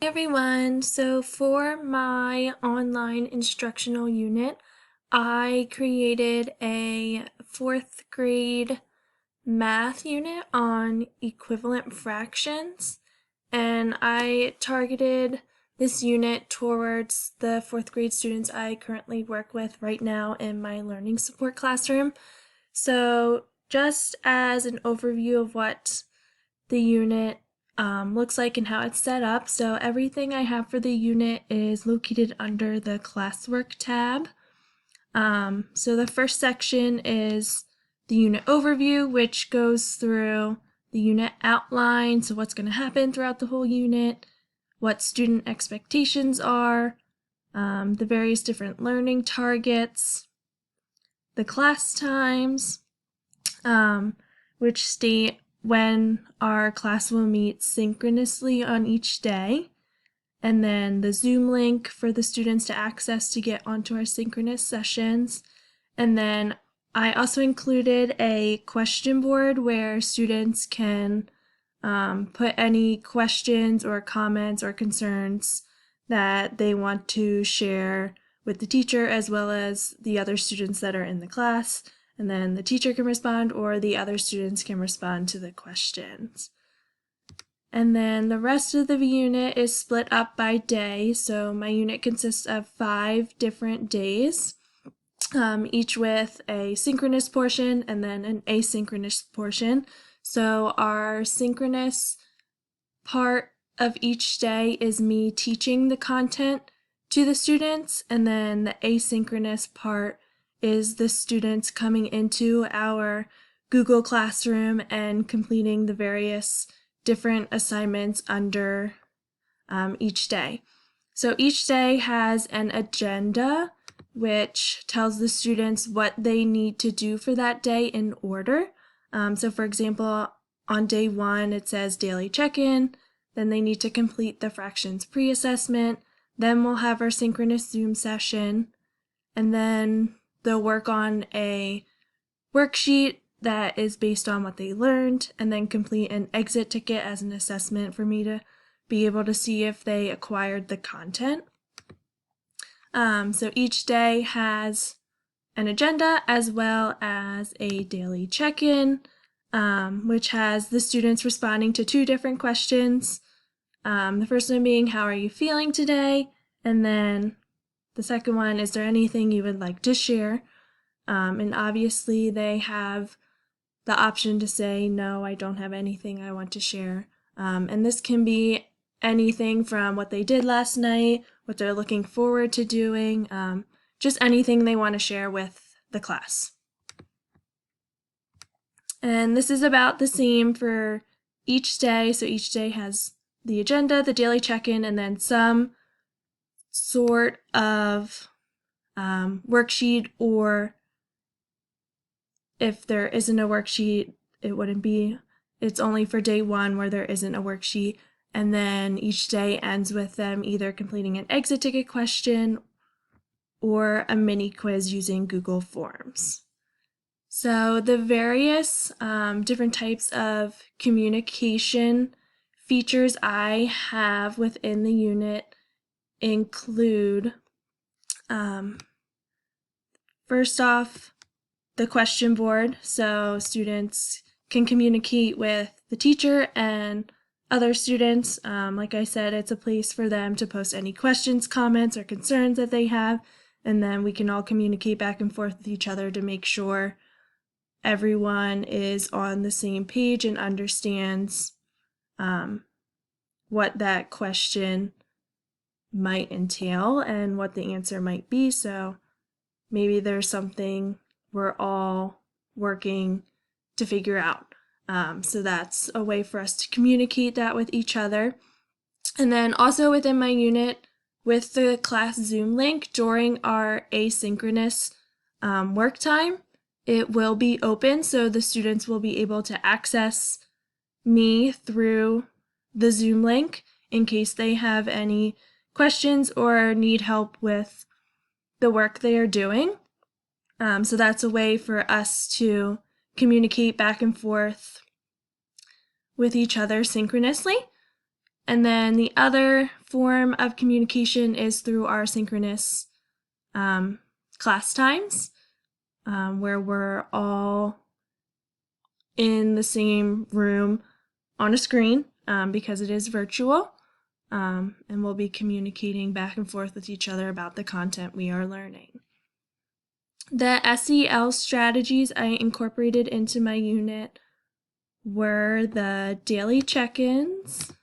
Hey everyone, so for my online instructional unit, I created a fourth grade math unit on equivalent fractions, and I targeted this unit towards the fourth grade students I currently work with right now in my learning support classroom. So just as an overview of what the unit looks like and how it's set up. So everything I have for the unit is located under the classwork tab. So the first section is the unit overview, which goes through the unit outline, so what's going to happen throughout the whole unit, what student expectations are, the various different learning targets, the class times, which state when our class will meet synchronously on each day, and then the Zoom link for the students to access to get onto our synchronous sessions. And then I also included a question board where students can put any questions or comments or concerns that they want to share with the teacher as well as the other students that are in the class. And then the teacher can respond or the other students can respond to the questions. And then the rest of the unit is split up by day. So my unit consists of 5 different days, each with a synchronous portion and then an asynchronous portion. So our synchronous part of each day is me teaching the content to the students, and then the asynchronous part is the students coming into our Google Classroom and completing the various different assignments under each day. So each day has an agenda which tells the students what they need to do for that day in order. So for example, on day 1 it says daily check-in, then they need to complete the fractions pre-assessment, then we'll have our synchronous Zoom session, and then they'll work on a worksheet that is based on what they learned, and then complete an exit ticket as an assessment for me to be able to see if they acquired the content. So each day has an agenda as well as a daily check-in, which has the students responding to 2 different questions. The first one being, how are you feeling today? And then the second one, is there anything you would like to share? And obviously they have the option to say, no, I don't have anything I want to share. And this can be anything from what they did last night, what they're looking forward to doing, just anything they want to share with the class. And this is about the same for each day. So each day has the agenda, the daily check-in, and then some sort of worksheet, or if there isn't a worksheet, it's only for day 1 where there isn't a worksheet. And then each day ends with them either completing an exit ticket question or a mini quiz using Google Forms. So the various different types of communication features I have within the unit include, first off, the question board, so students can communicate with the teacher and other students. Like I said, it's a place for them to post any questions, comments, or concerns that they have, and then we can all communicate back and forth with each other to make sure everyone is on the same page and understands what that question might entail and what the answer might be. So maybe there's something we're all working to figure out. So that's a way for us to communicate that with each other. And then also within my unit, with the class Zoom link during our asynchronous work time, it will be open, so the students will be able to access me through the Zoom link in case they have any questions or need help with the work they are doing. So that's a way for us to communicate back and forth with each other synchronously. And then the other form of communication is through our synchronous class times, where we're all in the same room on a screen because it is virtual, and we'll be communicating back and forth with each other about the content we are learning. The SEL strategies I incorporated into my unit were the daily check-ins,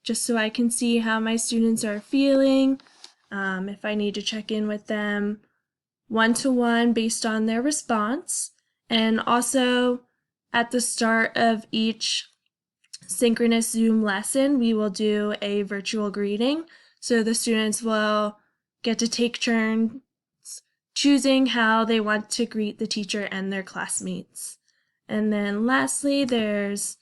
just so I can see how my students are feeling, if I need to check in with them one-to-one based on their response, and also at the start of each synchronous Zoom lesson, we will do a virtual greeting, so the students will get to take turns choosing how they want to greet the teacher and their classmates. And then lastly, there's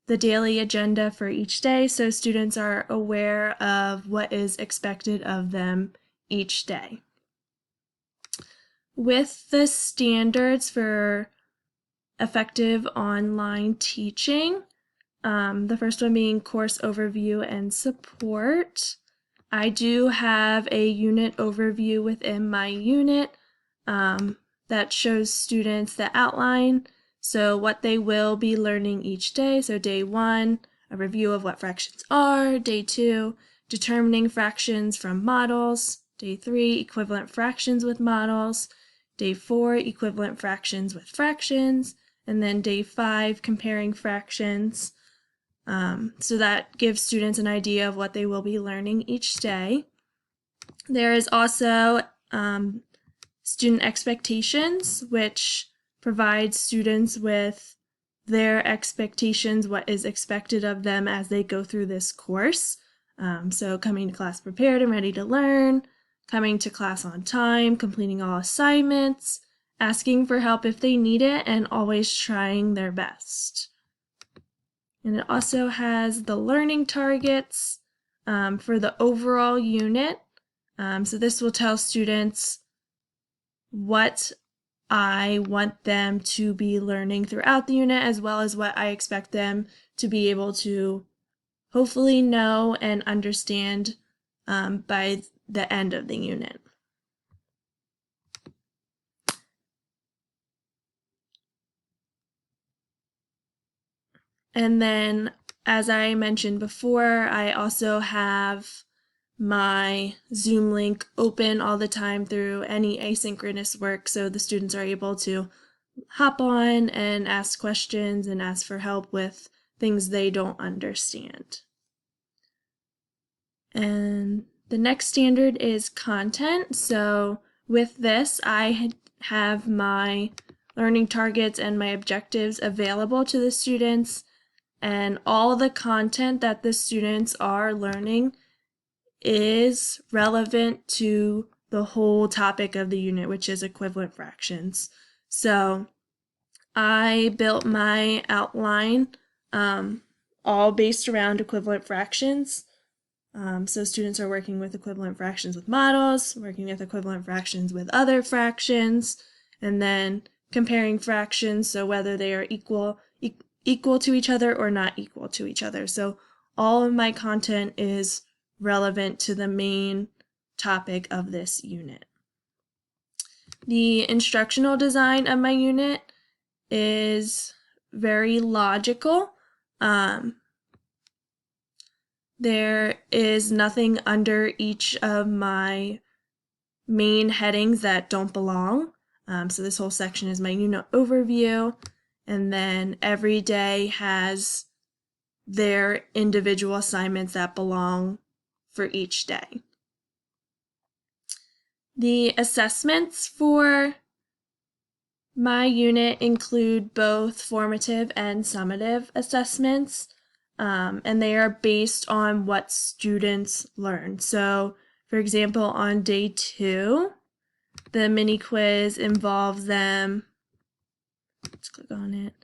the daily agenda for each day, so students are aware of what is expected of them each day. With the standards for effective online teaching, the first one being course overview and support, I do have a unit overview within my unit that shows students the outline, so what they will be learning each day. So day 1, a review of what fractions are. Day 2, determining fractions from models. Day 3, equivalent fractions with models. Day 4, equivalent fractions with fractions. And then day 5, comparing fractions. So that gives students an idea of what they will be learning each day. There is also student expectations, which provides students with their expectations, what is expected of them as they go through this course. So coming to class prepared and ready to learn, coming to class on time, completing all assignments, asking for help if they need it, and always trying their best. And it also has the learning targets for the overall unit. So this will tell students what I want them to be learning throughout the unit, as well as what I expect them to be able to hopefully know and understand by the end of the unit. And then, as I mentioned before, I also have my Zoom link open all the time through any asynchronous work, so the students are able to hop on and ask questions and ask for help with things they don't understand. And the next standard is content. So with this, I have my learning targets and my objectives available to the students, and all the content that the students are learning is relevant to the whole topic of the unit, which is equivalent fractions. So I built my outline all based around equivalent fractions. So students are working with equivalent fractions with models, working with equivalent fractions with other fractions, and then comparing fractions, so whether they are equal to each other or not equal to each other. So all of my content is relevant to the main topic of this unit. The instructional design of my unit is very logical. There is nothing under each of my main headings that don't belong. So this whole section is my unit overview, and then every day has their individual assignments that belong for each day. The assessments for my unit include both formative and summative assessments, and they are based on what students learn. So, for example, on day 2, the mini quiz involves them, let's click on it,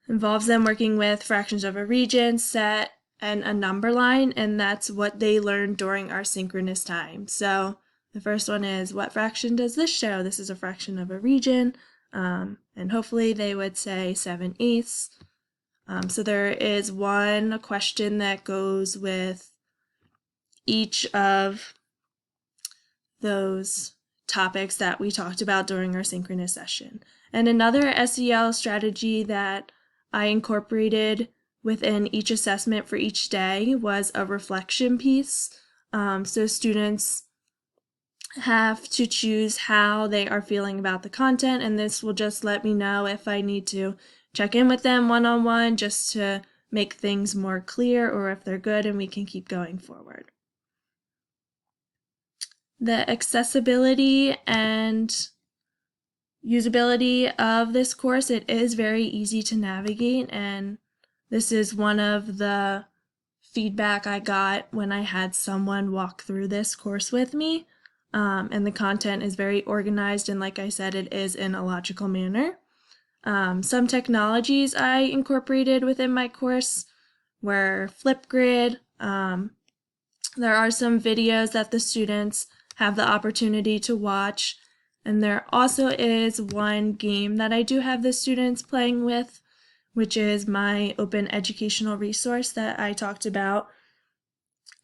involves them working with fractions of a region, set, and a number line, and that's what they learned during our synchronous time. So the first one is, what fraction does this show? This is a fraction of a region, and hopefully they would say 7/8. So there is one question that goes with each of those topics that we talked about during our synchronous session. And another SEL strategy that I incorporated within each assessment for each day was a reflection piece. So students have to choose how they are feeling about the content, and this will just let me know if I need to check in with them one-on-one just to make things more clear, or if they're good and we can keep going forward. The accessibility and usability of this course, it is very easy to navigate, and this is one of the feedback I got when I had someone walk through this course with me. And the content is very organized, and like I said, it is in a logical manner. Some technologies I incorporated within my course were Flipgrid. There are some videos that the students have the opportunity to watch, and there also is one game that I do have the students playing with, which is my open educational resource that I talked about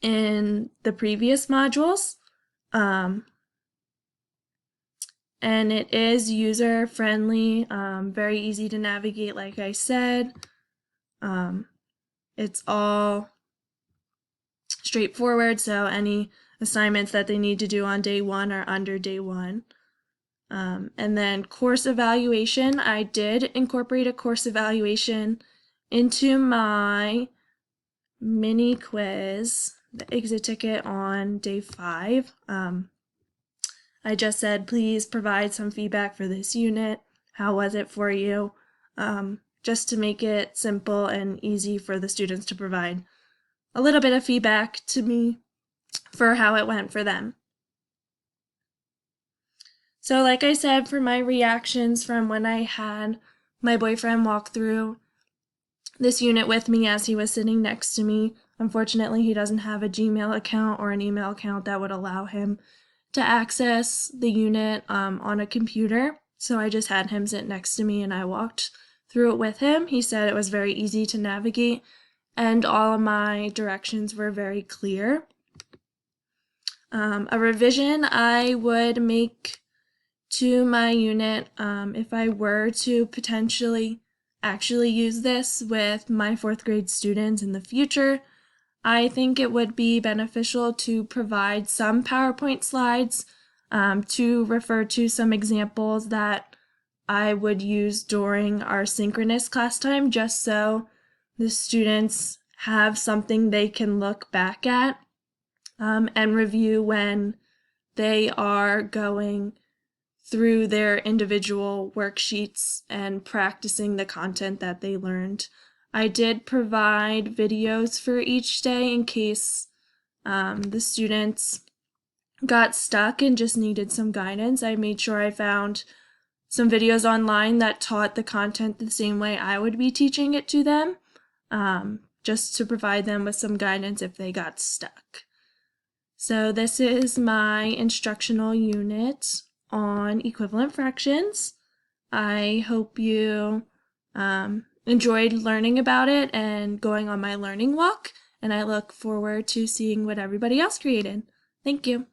in the previous modules. And it is user friendly, very easy to navigate, like I said. It's all straightforward, so any assignments that they need to do on day one are under day one. And then course evaluation, I did incorporate a course evaluation into my mini quiz, the exit ticket on day 5. I just said, please provide some feedback for this unit. How was it for you? Just to make it simple and easy for the students to provide a little bit of feedback to me for how it went for them. So like I said, for my reactions from when I had my boyfriend walk through this unit with me as he was sitting next to me, unfortunately he doesn't have a Gmail account or an email account that would allow him to access the unit on a computer. So I just had him sit next to me and I walked through it with him. He said it was very easy to navigate and all of my directions were very clear. A revision I would make to my unit if I were to potentially actually use this with my 4th grade students in the future, I think it would be beneficial to provide some PowerPoint slides to refer to some examples that I would use during our synchronous class time, just so the students have something they can look back at and review when they are going through their individual worksheets and practicing the content that they learned. I did provide videos for each day in case the students got stuck and just needed some guidance. I made sure I found some videos online that taught the content the same way I would be teaching it to them, just to provide them with some guidance if they got stuck. So this is my instructional unit on equivalent fractions. I hope you enjoyed learning about it and going on my learning walk, and I look forward to seeing what everybody else created. Thank you.